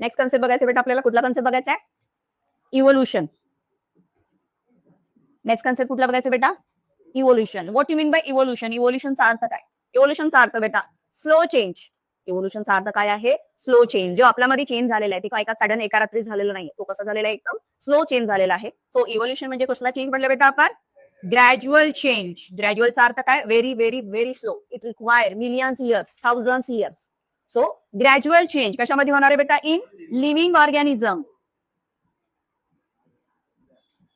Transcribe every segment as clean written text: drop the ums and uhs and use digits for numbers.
Next concept बघायचं बेटा आपल्याला. कुठला कन्सेप्ट बघायचा आहे? इव्होल्युशन. नेक्स्ट कन्सेप्ट कुठला बघायचा बेटा? Evolution. What you mean by evolution? इव्होल्युशनचा अर्थ काय? इव्होल्युशनचा अर्थ बेटा स्लो चेंज. इव्होल्युशनचा अर्थ काय आहे? Slow change. जो आपल्यामध्ये चेंज झालेला आहे ते काय सडन एका रात्री झालेला नाहीये. तो कसा झालेला आहे? एकदम स्लो चेंज झालेला आहे. सो इव्होल्युशन म्हणजे कसला चेंज म्हटलं बेटा आपण? Gradual change. ग्रॅज्युअलचा अर्थ काय? Very very very slow. It require millions years, thousands years. So gradual change कशामध्ये होणार आहे बेटा? In living organism.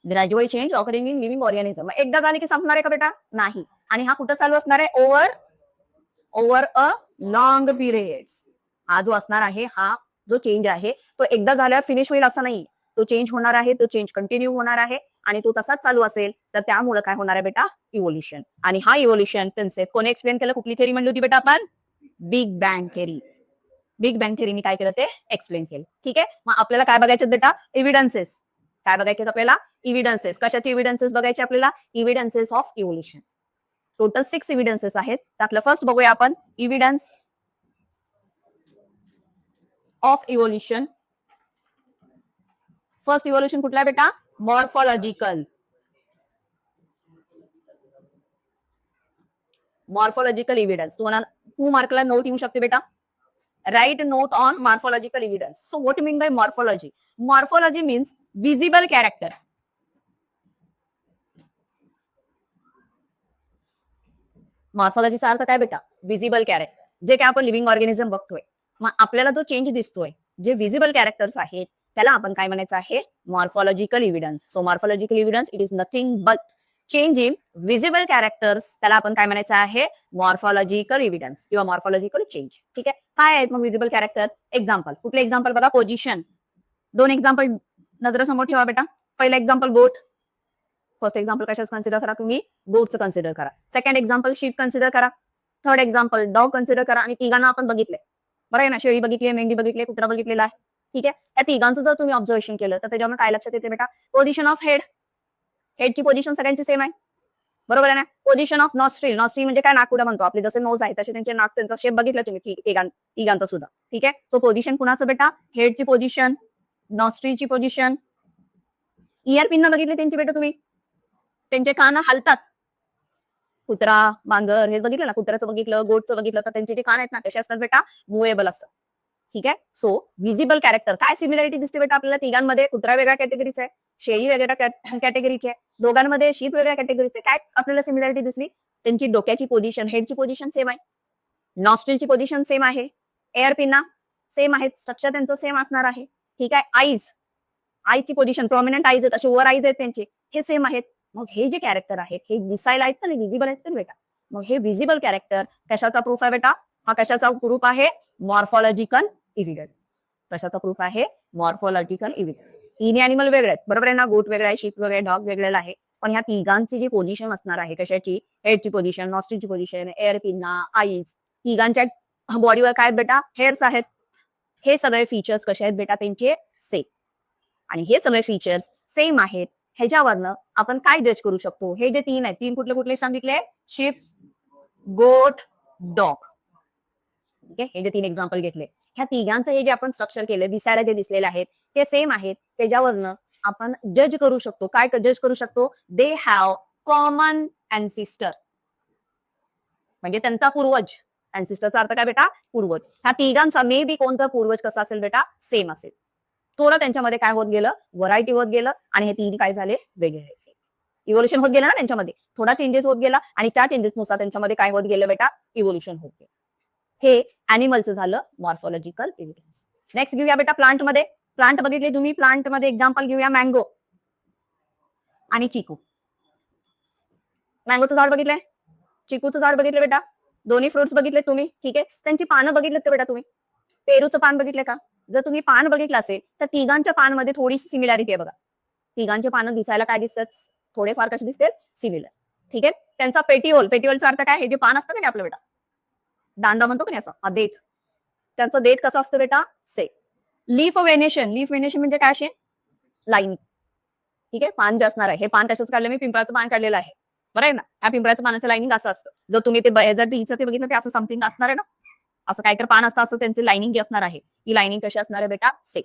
Gradual change occurring in living organism. एकदा झाले की संपणार आहे का बेटा? नाही. आणि हा कुठं चालू असणार आहे? Over a long period. हा जो असणार आहे, हा जो चेंज आहे तो एकदा झाल्यावर फिनिश होईल असं नाही. तो चेंज होणार आहे, तो चेंज कंटिन्यू होणार आहे आणि तो तसाच चालू असेल तर त्यामुळे काय होणार आहे बेटा? इव्होल्युशन. आणि हा इव्होल्युशन कन्सेप्ट कोणी एक्सप्लेन केलं? कुठली थेरी म्हणली होती बेटा आपण? Big bang theory. Big bang थेरीने काय केलं ते एक्सप्लेन केलं. ठीक आहे. मग आपल्याला काय बघायचे बेटा? एव्हिडन्सेस. काय बघायचे आपल्याला? इव्हिडन्सेस. कशाचे इव्हिडन्सेस बघायचे आपल्याला? Evidences of evolution. Total 6 evidences आहेत. त्यातलं फर्स्ट बघूया आपण. Evidence of evolution. First evolution कुठला आहे बेटा? मॉर्फॉलॉजिकल. Morphological evidence. तुम्हाला 2 मार्कला नोट येऊ शकते बेटा. Write note on morphological evidence. So what you mean by morphology? Morphology means visible character. मॉर्फॉलॉजीचा अर्थ काय बेटा? Visible character. जे काय आपण लिव्हिंग ऑर्गॅनिझम बघतोय, मग आपल्याला जो चेंज दिसतोय, जे विजिबल कॅरेक्टर्स आहेत त्याला आपण काय म्हणायचं आहे? Morphological evidence. So morphological evidence it is nothing but change in visible characters. त्याला आपण काय म्हणायचं आहे? मॉर्फॉलॉजिकल इव्हिडन्स किंवा मॉर्फॉलॉजिकल चेंज. ठीक आहे. काय आहेत मग विजिबल कॅरेक्टर? एक्झाम्पल. कुठले एक्झाम्पल बघा? पोझिशन. 2 एक्झाम्पल नजरेसमोर ठेवा बेटा. पहिलं एक्झाम्पल बोट. फर्स्ट एक्झाम्पल कशाच कन्सिडर करा तुम्ही? बोटचं कन्सिडर करा. सेकंड एक्झाम्पल शीप कन्सिडर करा. थर्ड एक्झाम्पल डॉग कन्सिडर करा. आणि तिघांना आपण बघितले, बरं आहे ना? शेळी बघितली, मेंढी बघितली, कुत्रा बघितलेला आहे. ठीक आहे. त्या तिघांचं जर तुम्ही ऑब्झर्वेशन केलं तर त्याच्यावर काय लक्षात येते बेटा? Position of head. हेडची पोझिशन सगळ्यांची सेम आहे, बरोबर आहे ना? Position of nostril. नॉस्ट्रिल म्हणजे काय? नाकपुडा म्हणतो. आपले जसे नोज आहे तसे त्यांचे नाक, त्यांचा शेप बघितला तुम्ही तिघांचा सुद्धा. ठीक आहे. सो पोझिशन कुणाचं बेटा? हेडची पोझिशन, नॉस्ट्रिलची पोझिशन. इयर पिन बघितले त्यांची बेटा तुम्ही? त्यांचे कान हलतात. कुत्रा, मांजर हे बघितलं ना? कुत्र्याचं बघितलं, गोटचं बघितलं तर त्यांचे जे कान आहेत ना कसे असतात बेटा? मुव्हेबल असतात. ठीक आहे. So visible character. काय सिमिलॅरिटी दिसते बेटा आपल्याला तिघांमध्ये? कुत्रा वेगळ्या कॅटेगरीचा आहे, शेळी वेगळ्या कॅटेगरीची आहे, दोघांमध्ये शीप वेगळ्या कॅटेगरीचे. काय आपल्याला सिमिलॅरिटी दिसली? त्यांची डोक्याची पोझिशन, हेडची पोझिशन सेम आहे, नॉस्ट्रिलची पोझिशन सेम आहे, एअर पिना सेम आहेत, स्ट्रक्चर त्यांचं सेम असणार आहे. ठीक आहे. आईची पोझिशन, प्रॉमिनंट आईज आहेत, असे ओव्हर आईज आहेत त्यांचे, हे सेम आहेत. मग हे जे कॅरेक्टर आहेत हे दिसायला आहेत ना, विजिबल आहेत ना बेटा? मग हे विजिबल कॅरेक्टर कशाचा प्रूफ आहे बेटा? हा कशाचा प्रूफ आहे? Morphological evidence. कशाचा प्रूफ आहे? Morphological evidence. तिन्ही अॅनिमल वेगळे आहेत, बरोबर आहे ना? गोट वेगळा आहे, शीप वेगळे, डॉग वेगळेला आहे. पण ह्या तिघांची जी पोझिशन असणार आहे, कशाची? हेडची पोझिशन, नॉस्ट्रिलची पोझिशन, एअर पिना, आईज, तिघांच्या बॉडीवर काय बेटा? हेअर्स आहेत. हे सगळे फीचर्स कसे आहेत बेटा? त्यांचे सेम. आणि हे सगळे फीचर्स सेम आहेत, ह्याच्यावरनं आपण काय जज करू शकतो? हे जे 3 आहेत, 3 कुठले कुठले सांगितले? शिप, गोट, डॉग. ठीक आहे. हे जे 3 एक्झाम्पल घेतले, ह्या तिघांचं हे जे आपण स्ट्रक्चर केलं, दिसायला जे दिसलेले आहेत ते सेम आहेत. त्याच्यावरनं आपण जज करू शकतो. काय जज करू शकतो? They have common ancestor. म्हणजे त्यांचा पूर्वज. अँसिस्टरचा अर्थ काय बेटा? पूर्वज. ह्या तिघांचा मे बी कोणता पूर्वज कसा असेल बेटा? सेम असेल. थोडं त्यांच्यामध्ये काय होत गेलं? व्हरायटी होत गेलं आणि हे 3 काय झाले? वेगळे. इव्होल्युशन होत गेलं ना त्यांच्यामध्ये, थोडा चेंजेस होत गेला आणि त्या चेंजेसनुसार त्यांच्यामध्ये काय होत गेलं बेटा? इव्होल्युशन होत गेलं. हे अॅनिमलचं झालं मॉर्फॉलॉजिकल इव्हिडन्स. नेक्स्ट घेऊया बेटा प्लांटमध्ये. प्लांट बघितले तुम्ही? प्लांटमध्ये एक्झाम्पल घेऊया मँगो आणि चिकू. मँगोचं झाड बघितलंय, चिकूचं झाड बघितलं बेटा? दोन्ही फ्रुट्स बघितले तुम्ही. ठीक आहे. त्यांची पानं बघितलेत का बेटा तुम्ही? पेरूचं पान बघितले का? जर तुम्ही पान बघितलं असेल तर तिघांच्या पानमध्ये थोडीशी सिमिलॅरिटी आहे बघा. तिघांचे पानं दिसायला काय दिसतात? थोडेफार कसे दिसतील? सिमिलर. ठीक आहे. त्यांचा पेटिओल. पेटिओलचा अर्थ काय? हे जे पान असतं ना आपलं बेटा, दांडा म्हणतो का नाही असं, देठ. त्यांचं देठ कसं असतं बेटा? Say. Leaf venation. Leaf venation म्हणजे काय? असे लाईन. ठीक आहे. पान जे असणार आहे, हे पान कशाच काढलं? मी पिंपळाचं पान काढलेलं आहे, बरं आहे ना? या पिंपळाचं पानाचं लाईनिंग असं असतं. जर तुम्ही ते जर टीचं ते बघितलं ते असं समथिंग असणार आहे ना, असं काहीतरी पान असतं, असं त्यांचे लाईनिंग जे असणार आहे ही लाइनिंग कशी असणार आहे बेटा? सेम.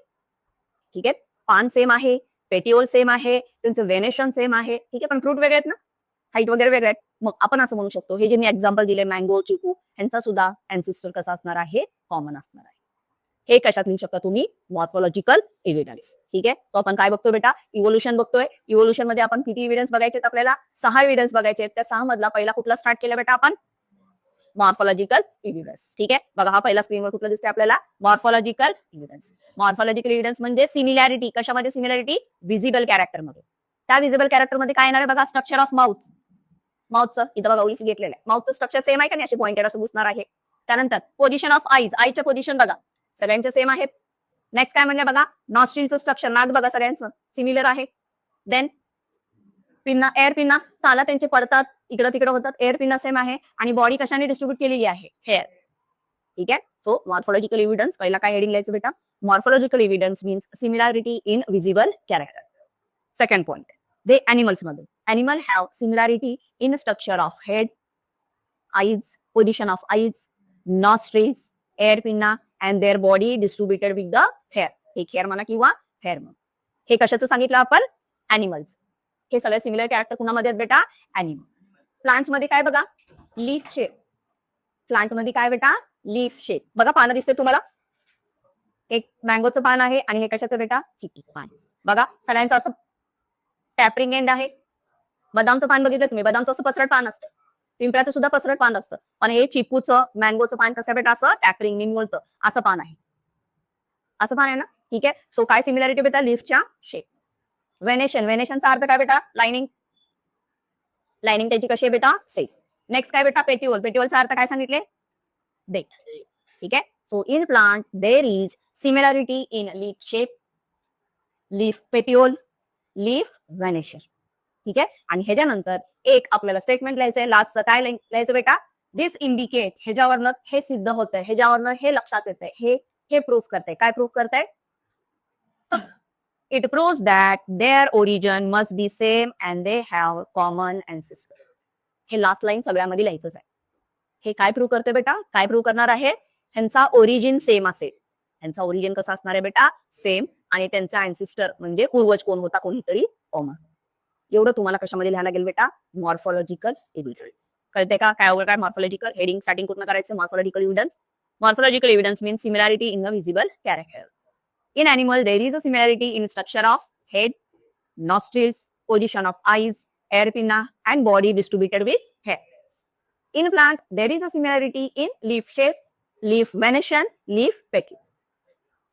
ठीक आहे, पान सेम आहे, पेटिओल सेम आहे, त्यांचं व्हेनेशन सेम आहे. ठीक आहे, पण फ्रूट वेगळे आहेत ना, हाईट वगैरे वेगळे आहेत. मग आपण असं म्हणू शकतो, हे जे मी एक्झाम्पल दिले मँगो, चिकू, यांचा सुद्धा अँसिस्टर कसा असणार आहे? कॉमन असणार आहे. हे कशात लिहू शकता तुम्ही? Morphological evidence. ठीक आहे, तो आपण काय बघतोय बेटा? इव्होल्युशन बघतोय. इव्होल्युशन मध्ये आपण किती एव्हिडन्स बघायचे? आपल्याला 6 एव्हिडन्स बघायचे आहेत. त्या 6 मधला पहिला कुठला स्टार्ट केला बेटा आपण? Morphological evidence. ठीक आहे, बघा हा पहिला स्क्रीनवर कुठला दिसतंय आपल्याला? Morphological evidence. मॉर्फॉलॉजिकल एव्हिडन्स म्हणजे सिमिलॅरिटी. कशामध्ये सिमिलॅरिटी? व्हिजिबल कॅरेक्टरमध्ये. त्या व्हिजिबल कॅरेक्टरमध्ये काय येणार आहे बघा? Structure of mouth. माउथचं इथं बघा उल्लेख घेतलेलं आहे. माउथचं स्ट्रक्चर सेम आहे का नाही? असे पॉइंटेड असं दिसणार आहे. त्यानंतर पोझिशन ऑफ आईज. आईच्या पोझिशन बघा सगळ्यांचे सेम आहेत. नेक्स्ट काय म्हणजे बघा? नॉस्ट्रिलचं स्ट्रक्चर. नाक बघा सगळ्यांचं सिमिलर आहे. देन पिन्ना, एअर पिन्ना, ताला त्यांचे पडतात, इकडं तिकडं होतात. एअर पिन्ना सेम आहे आणि बॉडी कशाने डिस्ट्रीब्यूट केलेली आहे? हेअर. ठीक आहे, सो मॉर्फॉलॉजिकल एव्हिडन्स पहिला काय हेडिंग लिहायचं बेटा? Morphological evidence means similarity in visible character. Second point, they animals मध्ये. Animal have similarity in structure of head, eyes, position of eyes, nostrils, ear pinna and their body distributed with the hair. एक hair म्हणा किंवा hair म्हणा. हे कशाचं सांगितलं आपण? Animals. हे सगळे सिमिलर कॅरेक्टर कुणामध्ये आहेत बेटा? एनिमल. प्लांट्स मध्ये काय बघा? Leaf shape. प्लांट मध्ये काय बेटा? Leaf shape. बघा पानं दिसते तुम्हाला? एक मँगोचं पान आहे आणि हे कशाचं बेटा? चिकूचं पान. बघा सगळ्यांचं असं टॅपरिंग एंड आहे. बदामचं पान बघितलं तुम्ही? बदामचं असं पसरट पान असतं. पिंपळाचं सुद्धा पसरट पान असतं. पण हे चिकूचं, मँगोचं पान कसं बेटा? असं टॅपरिंग निमुळतं असं पान आहे. असं पान आहे ना? ठीक आहे, सो काय सिमिलॅरिटी बेटा? लीफच्या शेप. व्हेनेशन. व्हेनेशनचा अर्थ काय बेटा? लाइनिंग. लाइनिंग त्याची कशी आहे बेटा? सेम. नेक्स्ट काय बेटा? पेटिओल. पेटिओलचा अर्थ काय सांगितले? देठ. ठीक आहे, so in plant there is similarity in leaf shape, leaf petiole, leaf venation. ठीक आहे, आणि ह्याच्यानंतर एक आपल्याला स्टेटमेंट लिहायचंय लास्टचं. काय लिहायचं बेटा? दिस इंडिकेट. ह्याच्यावरनं हे सिद्ध होतंय, ह्याच्यावरनं हे लक्षात येतंय, हे प्रूफ करतंय. काय प्रूफ करतंय? It proves that their origin must be same and they have common ancestor. हे लास्ट लाईन सगळ्यामध्ये लिहायचंच आहे. हे काय प्रूव्ह करते बेटा? काय प्रूव्ह करणार आहे? ह्यांचा ओरिजिन सेम असेल. ह्यांचा ओरिजिन कसा असणार आहे बेटा? सेम. आणि त्यांचा अँसिस्टर म्हणजे पूर्वज कोण होता? कोणीतरी कॉमन. एवढं तुम्हाला कशामध्ये लिहायला लागेल बेटा? Morphological evidence. कळते का? काय काय मॉर्फॉलॉजिकल? हेडिंग स्टार्टिंग कुठनं करायचं? Morphological evidence. Morphological evidence means similarity in the visible character. In animal, there is a similarity in structure of head, nostrils, position of eyes, air pinna, and body distributed with hair. In plant, there is a similarity in leaf shape, leaf venation, leaf petal.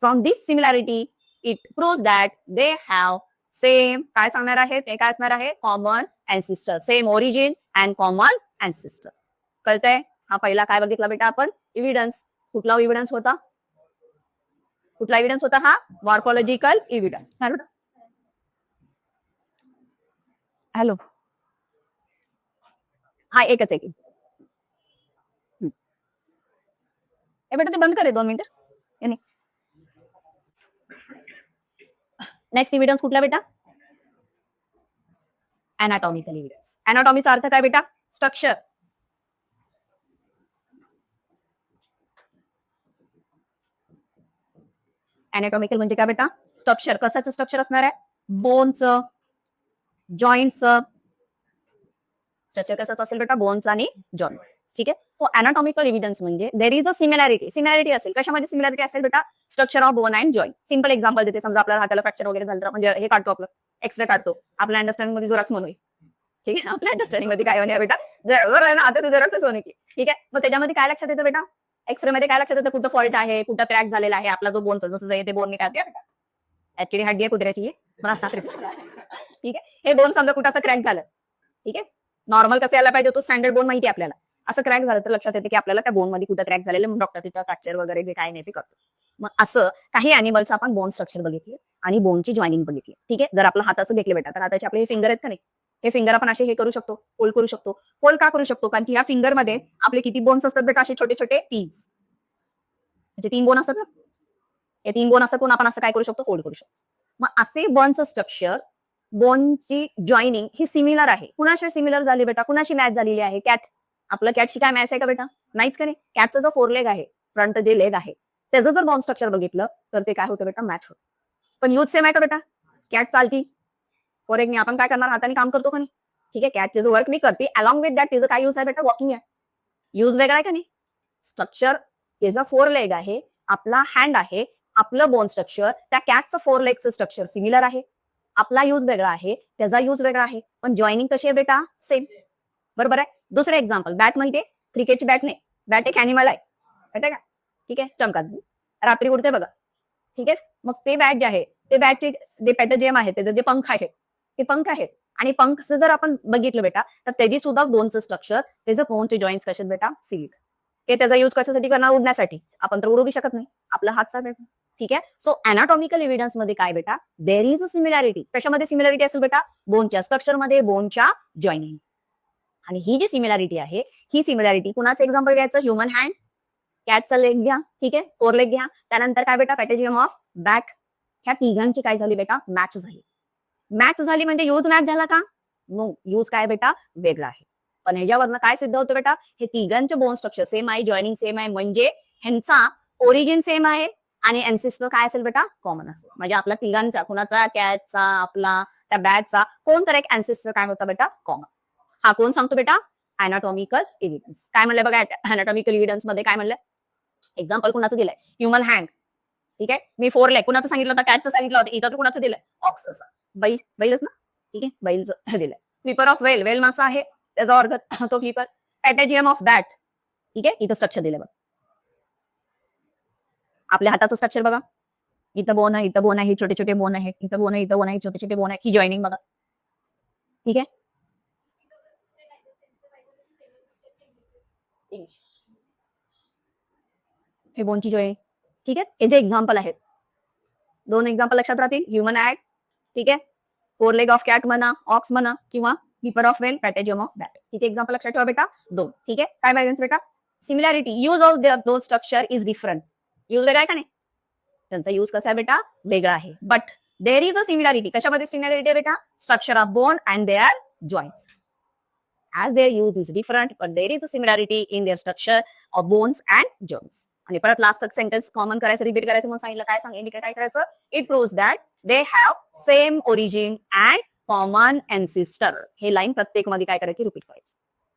From this similarity, it proves that they have same, काय सांगणार आहे? ते काय असणार आहे? Common ancestor, same origin and common ancestor. कळतंय? हा पहिला काय बघितला बेटा आपण? एव्हिडन्स. कुठला एव्हिडन्स होता? कुठला एव्हिडन्स होता हा? Morphological evidence. हॅलो, हा एकच एक. बेटा ते बंद करे 2 मिनिटं. नेक्स्ट एव्हिडन्स कुठला बेटा? अनाटॉमिकल एव्हिडन्स. अनाटॉमीचा अर्थ काय बेटा? स्ट्रक्चर. अनाटॉमिकल म्हणजे काय बेटा? स्ट्रक्चर. कशाचं स्ट्रक्चर असणार आहे? बोनचं, जॉईंटचं. स्ट्रक्चर कशाचं असेल बेटा? बोन्स आणि जॉईंट. ठीक आहे, सो अनाटॉमिकल एव्हिडन्स म्हणजे देर इज अ सिमिलॅरिटी. सिमिलॅरिटी असेल. कशामध्ये सिमिलॅरिटी असेल बेटा? Structure of bone and joint. Simple example देते. समजा आपल्या हाताला फ्रॅक्चर वगैरे झालं, म्हणजे हे काढतो आपलं एक्सरे काढतो. आपल्या अंडरस्टँडिंग मध्ये जोराक्स म्हणून. ठीक आहे, आपल्या अंडरस्टँडिंग मध्ये काय होणे बेटा? आता जोराक्सच होणे की. ठीक आहे, मग त्याच्यामध्ये काय लक्षात येतं बेटा? एक्सरे मध्ये काय लक्षात येतं? कुठं फॉल्ट आहे, कुठं क्रॅक झालेला आहे. आपला जो बोनचा जसं ते बोन काय ऍक्च्युली हड्डी आहे कुत्र्याची. ठीक आहे, हे बोन समजा कुठं असं क्रॅक झालं. ठीक आहे, नॉर्मल कसं यायला पाहिजे? तो स्टँडर्ड बोन माहिती आहे आपल्याला. असं क्रॅक झालं तर लक्षात येते की आपल्याला त्या बोन मध्ये कुठं क्रॅक झालेलं, मग डॉक्टर तिथं फ्रॅक्चर वगैरे जे काय नाही ते करतो. मग असं काही अॅनिमल्स आपण बोन स्ट्रक्चर बघितली आणि बोनची जॉईनिंग बघितली. ठीक आहे, जर आपलं हाताचं घेतलं बेटा तर हाताचे आपले हे फिंगर आहेत का नाही? हे फिंगर आपण असे हे करू शकतो, होल्ड करू शकतो. होल्ड का करू शकतो? कारण की या फिंगर मध्ये आपले किती बोन्स असतात बेटा? असे छोटे छोटे 3. म्हणजे 3 बोन असतात ना. हे 3 बोन असतात, आपण असं काय करू शकतो? होल्ड करू शकतो. मग असे बोनचं स्ट्रक्चर, बोनची जॉईनिंग ही सिमिलर आहे. कुणाशी सिमिलर झाली बेटा? कुणाशी मॅच झालेली आहे? कॅट. आपलं कॅटशी काय मॅच आहे का बेटा? नाहीच का नाही. कॅटचा जो 4 लेग आहे, फ्रंट जे लेग आहे, त्याचं जर बॉन्ड स्ट्रक्चर बघितलं तर ते काय होतं बेटा, मॅच होतं. पण यूज सेम आहे का बेटा? कॅट चालती फॉर एक आपण काय करणार, हाताने काम करतो का नाही? ठीक आहे, कॅट तिचं वर्क मी करते, अलॉंग विथ दॅट तिचं काय यूज आहे बेटा, वॉकिंग आहे. यूज वेगळा आहे का नाही? स्ट्रक्चर तिचा 4 लेग आहे, आपला हँड आहे, आपलं बोन स्ट्रक्चर त्या कॅटचं 4 लेगचं स्ट्रक्चर सिमिलर आहे. आपला यूज वेगळा आहे, त्याचा यूज वेगळा आहे, पण जॉईनिंग कशी आहे बेटा, सेम. बरोबर आहे. दुसरं एक्झाम्पल, बॅट माहितीये, क्रिकेटची बॅट नाही, बॅट एक अॅनिमल आहे, माहितीये का? ठीक आहे, चमकात रात्री उडते बघा. ठीक आहे, मग ते बॅट जे आहे, ते बॅटचे जे पॅटर्जेम आहे, त्याचे जे पंख आहेत, ते पंख आहेत. आणि पंखचं जर आपण बघितलं बेटा, तर त्याची सुद्धा बोनचं स्ट्रक्चर, त्याचं बोनचे जॉईंट्स कसे बेटा, सिलिक. ते त्याचा यूज कशासाठी करणार, उडण्यासाठी. आपण तर उडू शकत नाही, आपला हातचा बेटा. ठीक आहे, सो अॅनाटॉमिकल एव्हिडन्स मध्ये काय बेटा, देर इज अ सिमिलॅरिटी. कशामध्ये सिमिलॅरिटी असेल बेटा, बोनच्या स्ट्रक्चरमध्ये, बोनच्या जॉईनिंग. आणि ही जी सिमिलॅरिटी आहे, ही सिमिलॅरिटी कुणाचं एक्झाम्पल घ्यायचं, ह्युमन हँड, कॅटचा लेग घ्या, ठीक आहे, 4 लेग घ्या. त्यानंतर काय बेटा, पॅटेजियम ऑफ बॅक. ह्या तिघांची काय झाली बेटा, मॅच झाली. मॅच झाली म्हणजे यूज मॅच झाला का? नो, यूज काय बेटा, वेगळा आहे. पण ह्याच्यावरनं काय सिद्ध होतं बेटा, हे तिघांचे बोन स्ट्रक्चर सेम आहे, जॉईनिंग सेम आहे, म्हणजे ह्यांचा ओरिजिन सेम आहे आणि अँसेस्टर काय असेल बेटा, कॉमन असेल. म्हणजे आपला तिघांचा, कुणाचा, कॅटचा, आपला त्या बॅटचा, कोणतर एक अँसेस्टर काय होता बेटा, कॉमन. हा कोण सांगतो बेटा, अॅनाटॉमिकल एव्हिडन्स. काय म्हणलं बघा, अॅनाटॉमिकल एव्हिडन्स मध्ये काय म्हणलं, एक्झाम्पल कुणाचं दिलंय, ह्युमन हँड. ठीक आहे, मी 4 लेग कुणाचं सांगितलं होतं, कॅटचं सांगितलं होतं, इथं कुणाचं दिलंय, ऑक्सचं, बैलच ना. ठीक आहे, बैलचं दिलंय. फ्लिपर ऑफ वेल, वेल मासा आहे, त्याचा ऑर्गन तो फ्लिपर. पॅटेजियम of bat. ठीक आहे, इथं स्ट्रक्चर दिलंय बघा. आपल्या हाताचं स्ट्रक्चर बघा, इथं बोन आहे, इथं बोन आहे, छोटे छोटे बोन आहेत, इथं बोन आहे, इथं बोन आहे, छोटे छोटे बोन आहे, ही जॉईनिंग बघा. ठीक आहे, हे बोनची जॉईनिंग. ठीक आहे, हे जे एक्झाम्पल आहेत, 2 एक्झाम्पल लक्षात राहतील, ह्युमन ऍड, ठीक आहे, 4 लेग ऑफ कॅट म्हणा, ऑक्स म्हणा, किंवा flipper of whale, patagium of bat. ठीक आहे, एक्झाम्पल लक्षात ठेवा बेटा, 2. ठीक आहे, काय पाहिजे बेटा, सिमिलॅरिटी, यूज ऑफ दोन स्ट्रक्चर इज डिफरंट. यूज वेगळा आहे का नाही, त्यांचा यूज कसा आहे बेटा, वेगळा आहे. But there is a similarity. कशामध्ये सिमिलॅरिटी आहे बेटा, structure of bone and their joints. as their use is different, but there is a similarity in their structure of bones and joints. आणि परत लास्ट सेंटेन्स कॉमन करायचं, repeat करायचं म्हणून सांगितलं, काय सांगितलं, काय करायचं, it proves that they have same origin and common ancestor. हे लाईन प्रत्येक मध्ये काय करायची, रिपीट करायची.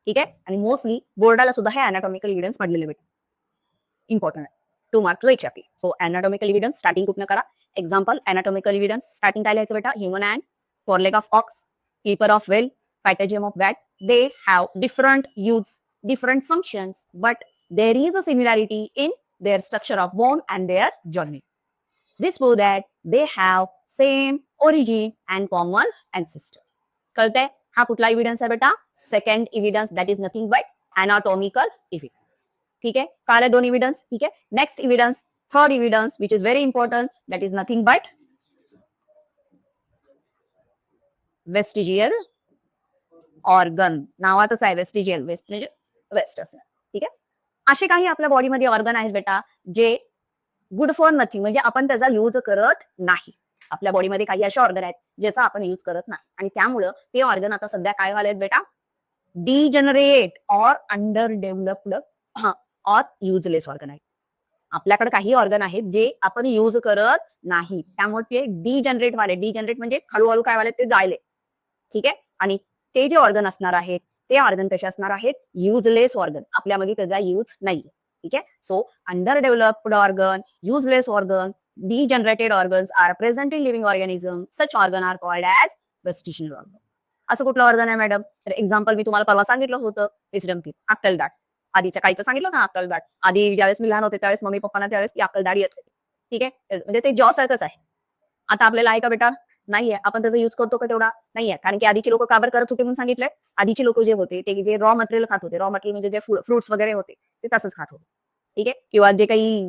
ठीक आहे, आणि मोस्टली बोर्डाला सुद्धा हे अॅनाटॉमिकल एव्हिडन्स पडलेले भेट, इम्पॉर्टंट आहे, 2 मार्क्स विचारते. सो अॅनाटॉमिकल एव्हिडन्स स्टार्टिंग कुठनं करा. एक्झाम्पल, अॅनाटॉमिकल एव्हिडन्स स्टार्टिंग काय लिहायचं बेटा, human hand, 4 leg of ox, flipper of whale, patagium of bat. They have different use, different functions, but there is a similarity in their structure of bone and their joining. This proves that they have same origin and common ancestor. कळतंय, हा कुठला evidence आहे बेटा, second evidence, that is nothing but anatomical evidence. ठीक आहे, कळाले 2 evidence. ठीक आहे, next evidence, third evidence, which is very important, that is nothing but vestigial organ. नावातच आहे वेस्टिजियल, वेस्ट म्हणजे वेस्ट असं. ठीक आहे, असे काही आपल्या बॉडीमध्ये ऑर्गन आहेत बेटा, जे गुड फॉर नथिंग, म्हणजे आपण त्याचा यूज करत नाही. आपल्या बॉडीमध्ये काही असे ऑर्गन आहेत ज्याचा आपण यूज करत नाही, आणि त्यामुळं ते ऑर्गन आता सध्या काय झाले आहेत बेटा, degenerate or under developed or useless organ आहेत. आपल्याकडे काही ऑर्गन आहेत जे आपण यूज करत नाही, त्यामुळे ते डिजनरेट वाले, डिजनरेट म्हणजे हळूहळू काय वाले, ते जायले. ठीक आहे, आणि ते जे ऑर्गन असणार आहेत, ते ऑर्गन कसे असणार आहेत, युजलेस ऑर्गन, आपल्यामध्ये त्याचा यूज नाही. ठीक आहे, so under developed organ, useless organ, degenerated organs are present in living organism. Such organ are called as vestigial organ. असं कुठलं ऑर्गन आहे मॅडम, तर एक्झाम्पल मी तुम्हाला परवा सांगितलं होतं, विस्डम टीथ, अक्कलदाढ. आधीच्या काहीचं सांगितलं ना, अक्कलदाढ. आधी ज्यावेळेस मी लहान होते त्यावेळेस मम्मी पप्पांना त्यावेळेस ती अक्कलदाढ येत होती. ठीक आहे, म्हणजे ते जॉ सारखंच आहे. आता आपल्याला आहे का बेटा, नाहीये. आपण त्याचा युज करतो का तेवढा, नाहीये. कारण की आधीचे लोक काबर करत होते म्हणून सांगितलंय, आधीचे लोक जे होते ते जे रॉ मटेरियल खात होते, रॉ मटेरियल म्हणजे जे फ्रुट्स वगैरे होते ते तसंच खात होते. ठीक आहे, किंवा जे काही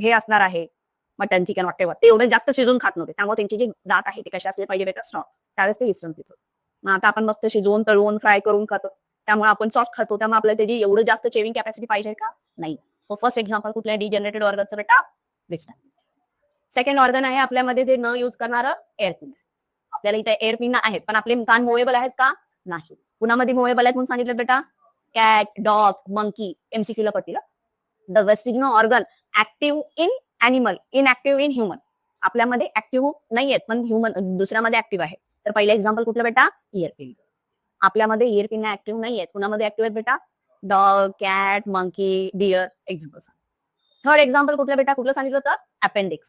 हे असणार आहे, मटन, चिकन, वॉटेवर, ते एवढं जास्त शिजवून खात नव्हते, त्यामुळे त्यांचे जे दात आहे ते कसे असले पाहिजे बेटा, स्ट्रॉंग. त्यावेळेस ते विश्रांत घेत होते. मग आता आपण मस्त शिजवून, तळवून, फ्राय करून खातो, त्यामुळे आपण सॉफ्ट खातो, त्यामुळे आपल्याला त्याची एवढं जास्त चेविंग कॅपॅसिटी पाहिजे का, नाही. सो फर्स्ट एक्झाम्पल कुठल्या डिजनरेटेड ऑर्गनचं बेटा, विस्डम. सेकंड ऑर्गन आहे आपल्यामध्ये जे न यूज करणारं, एअर पिन. आपल्याला इथे एअर पिन आहेत, पण आपले कान मुव्हेबल आहेत का, नाही. कुणामध्ये मुव्हेबल आहेत म्हणून सांगितलं बेटा, कॅट, डॉग, मंकी. MCQ ला पडतील. The vestigial organ active in animal inactive in human. आपल्यामध्ये ऍक्टिव्ह नाही आहेत पण ह्युमन दुसऱ्यामध्ये ऍक्टिव्ह आहे. तर पहिलं एक्झाम्पल कुठलं बेटा? Ear pin. आपल्यामध्ये इयर पिन ऍक्टिव्ह नाही आहेत. कुणामध्ये ऍक्टिव्ह आहेत बेटा? Dog, cat, monkey, deer example. Third example कुठलं बेटा? कुठलं सांगितलं होतं? अपेंडिक्स.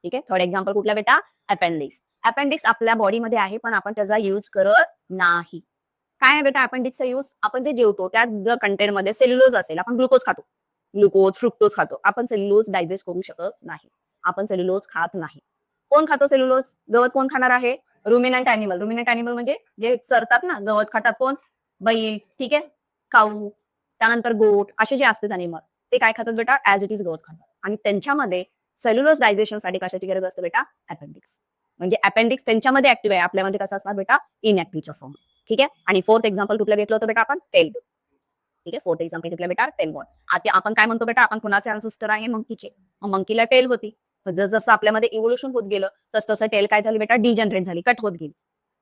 ठीक आहे. थर्ड एक्झाम्पल कुठलं बेटा? अपेंडिक्स. अपेंडिक्स आपल्या बॉडीमध्ये आहे पण आपण त्याचा युज करत नाही. काय आहे बेटा अपेंडिक्सचा यूज? आपण जे जेवतो त्यात जर कंटेंटमध्ये सेल्युलोज असेल, आपण ग्लुकोज खातो, ग्लुकोज फ्रुक्टोज खातो, आपण सेल्युलोज डायजेस्ट करू शकत नाही. आपण सेल्युलोज खात नाही. कोण खातो सेल्युलोज? गवत कोण खाणार आहे? रुमिनंट अॅनिमल. रुमिनंट अॅनिमल म्हणजे जे चरतात ना, गवत खातात कोण? बैल, ठीक आहे, काऊ, त्यानंतर गोट, असे जे असतात अॅनिमल ते काय खातात बेटा? ऍज इट इज गवत खातात. आणि त्यांच्यामध्ये सेल्युलोज डायजेशनसाठी कशाची गरज असते बेटा? अपेंडिक्स. म्हणजे अपेंडिक्स त्यांच्यामध्ये ऍक्टिव्ह आहे, आपल्यामध्ये कसं असणार बेटा? इनऍक्टिव्हच्या फॉर्म. ठीक आहे. आणि फोर्थ एक्झाम्पल कुठलं घेतलं होतं बेटा आपण? टेलबोन. ठीक आहे. फोर्थ एक्झाम्पल घेतलं बेटा? टेलबोन. आता आपण काय म्हणतो बेटा? आपण कुणाचे अँसेस्टर आहे? मंकीचे. मग मंकीला टेल होती. जसं आपल्यामध्ये इव्होल्युशन होत गेलं तसं टेल काय झाली बेटा? डिजनरेट झाली, कट होत गेली.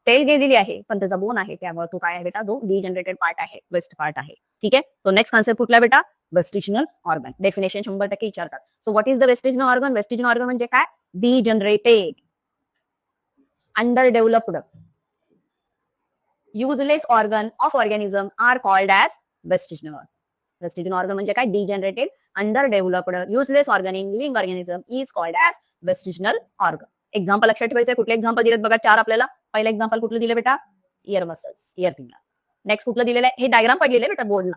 टेल गेलेली आहे पण त्याचा बोन आहे, त्यामुळे तो काय आहे बेटा? तो डिजनरेटेड पार्ट आहे, वेस्ट पार्ट आहे. ठीक आहे. सो नेक्स्ट कॉन्सेप्ट कुठला बेटा? वेस्टिजिनल ऑर्गन. डेफिनेशन 100% विचारतात. So what is the vestigial organ? Vestigial organ म्हणजे काय? Degenerated, under developed, useless organ of organism are called as vestiginal organ. Vestiginal organ म्हणजे काय? Degenerated, underdeveloped, useless organ in living organism is called as vestiginal organ. Example लक्षात ठेवायचं. कुठले example दिलेत बघा? 4 आपल्याला. पहिलं एक्झाम्पल कुठलं दिलं बेटा? इयर मसल्स, इयर पिनला. नेक्स्ट कुठलं दिलेलं आहे? हे डायग्राम पडलेलं आहे बेटा बोर्डला.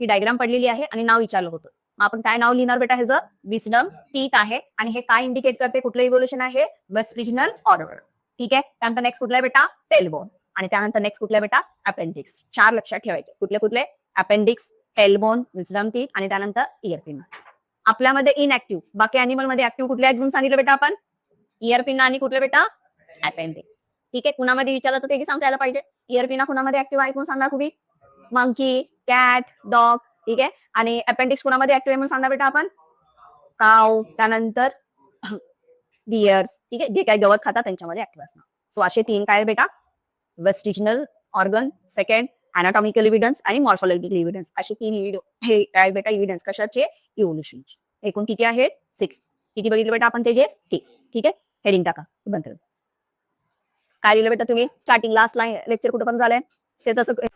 ही डायग्राम पडलेली आहे आणि नाव विचारलं होतं. मग आपण काय नाव लिहिणार बेटा? ह्याचं विस्डम टीथ आहे आणि हे काय इंडिकेट करते? कुठलं इव्होल्युशन आहे? वेस्टिजिनल ऑर्गन. ठीक आहे. त्यानंतर नेक्स्ट कुठला आहे बेटा? टेलबोन. आणि त्यानंतर नेक्स्ट कुठल्या बेटा? अपेंडिक्स. 4 लक्षात ठेवायचे. कुठले कुठले? अपेंडिक्स, टेलबोन, विस्डम टीथ आणि त्यानंतर इयर पिन. आपल्यामध्ये इनऍक्टिव्ह, बाकी अॅनिमल मध्ये ऍक्टिव्ह कुठले आहेत म्हणून सांगितलं बेटा आपण? इयर पिन आणि कुठले बेटा? अपेंडिक्स. ठीक आहे. कुणामध्ये विचारलं तर ते सांगता यायला पाहिजे. इयर पिन कुणामध्ये ऍक्टिव्ह आहे कोण सांगणार तुम्ही? Monkey, cat, dog. ठीक आहे. आणि अपेंडिक्स कुणामध्ये ऍक्टिव्ह आहे म्हणून सांगणार बेटा आपण? काव, त्यानंतर डिअर्स. ठीक आहे. जे काही गवत खातात त्यांच्यामध्ये ऍक्टिव्ह असणार. सो असे 3 काय बेटा? वेस्टिजिनल ऑर्गन, सेकंड अनाटॉमिकल एव्हिडन्स आणि मॉर्फॉलॉजिकल एव्हिडन्स. असे 3 हे काय बेटा? एव्हिडन्स कशाचे? इव्होल्युशनचे. एकूण किती आहेत? 6. किती बघितलं बेटा आपण त्याचे? ठीक आहे. हेडिंग टाका, बंद करा. काय लिहिलं बेटा तुम्ही? स्टार्टिंग लास्ट लाईन लेक्चर कुठं पण झालंय ते तसं